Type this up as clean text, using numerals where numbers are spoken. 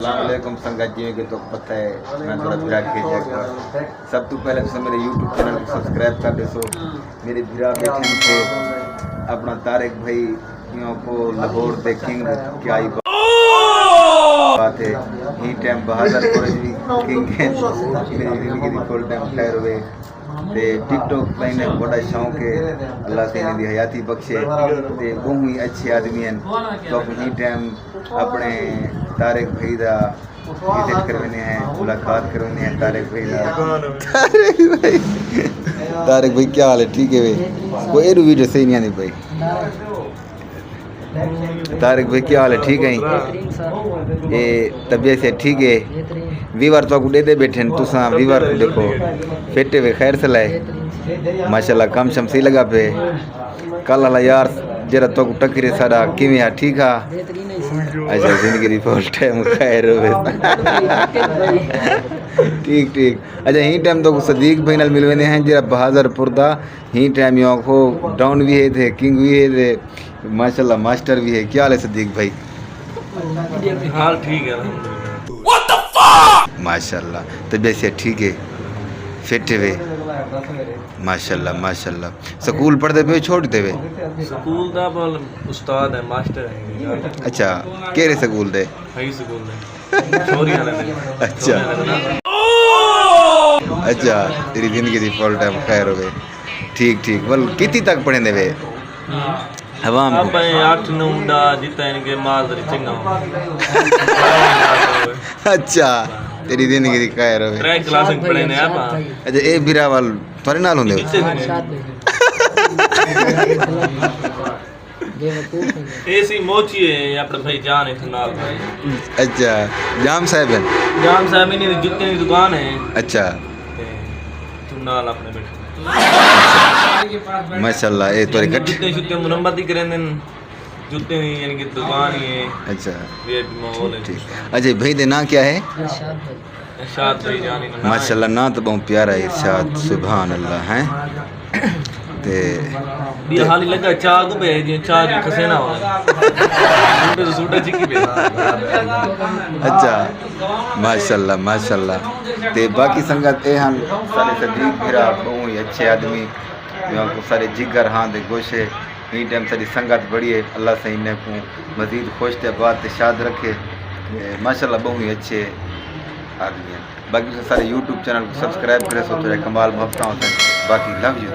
अस्सलामुअलैकुम संगत जी के तो पता है मैं थोड़ा भिरा खेजा सब तो पहले तो मेरे यूट्यूब चैनल को सब्सक्राइब कर दो। मेरे भिरा बैठे थे अपना तारिक भाई यहाँ को लाहौर दे किंग क्या ही बात है ही टाइम बहादुर किंग है मेरी जिंदगी की फुल टाइम खैर हुए ते टिकटॉक लाइन बड़ा शौक है अल्लाह से इन्हें हयाती बख्शे ते बहुत ही अच्छे आदमी हैं तो ही टाइम अपने तारिक भाई दा विजिट करवाने हैं मुलाकात करवाने हैं तारिक भाई दा तारिक भाई क्या हाल है ठीक है भाई कोई वीडियो सही नहीं आती भाई तारिक भाई क्या हाल है ठीक है ये तबीयत से ठीक है वीवर तो दे दे बैठे तुसा वीवर को देखो फेटे हुए खैर सलाए माशाल्लाह कम शम सही लगा पे कल वाला यार जरा तो टकरे सारा किवें ठीक है अच्छा जिंदगी दी फुल टाइम खैर होवे ठीक ठीक अच्छा ही टाइम तो सदीक भाई नाल मिलवेने हैं जरा बहादुरपुर दा ही टाइम यो को डाउन भी है थे किंग भी है थे माशाल्लाह मास्टर भी है क्या हाल है सदीक भाई हाल ठीक है व्हाट द फक माशाल्लाह तबीयत से ठीक है फिट है माशाल्लाह माशाल्लाह स्कूल पढ़ते पे छोड़ते वे स्कूल दा बोल उस्ताद है मास्टर है अच्छा केरे स्कूल दे हाई स्कूल दे छोरी वाले दे अच्छा अच्छा तेरी जिंदगी दी फुल टाइम खैर हो गई ठीक ठीक बोल कितनी तक पढ़े वे हवाम अब 8 9 दा जितना इनके माल दरी चंगा अच्छा तेरी जिंदगी दी खैर हो ट्रैक क्लास में पढ़े ने आप अच्छा ए बिरावल थोड़े नाल होंदे ऐसी मोची है अपने भाई जान है नाल भाई अच्छा जाम साहब है जाम साहब ने जूते की दुकान है अच्छा तू नाल अपने बैठ माशाल्लाह ए तोरे गट जूते जूते मुरम्मत ही करें जूते यानी कि दुकान ही है अच्छा वीआईपी माहौल है ठीक अच्छा भाई दे ना क्या है इरशाद भाई जानी माशाल्लाह ना तो बहुत प्यारा है इरशाद सुभान अल्लाह हैं ते ये हाल ही लगा चाह को पे जे चाह की खसेना हो सूटे तो सूटा चिकी पे अच्छा माशाल्लाह माशाल्लाह ते बाकी संगत ए हम सारे सदीक फिरा बहुत ही अच्छे आदमी यहाँ को सारे जिगर हाँ दे गोशे ही टाइम सारी संगत बड़ी है अल्लाह से इन्हें को मजीद खुश ते बात शाद रखे माशाल्लाह बहुत ही अच्छे आदमी हैं बाकी सारे यूट्यूब चैनल को सब्सक्राइब करे सो थोड़ा कमाल भफ्ता होता है बाकी लव यू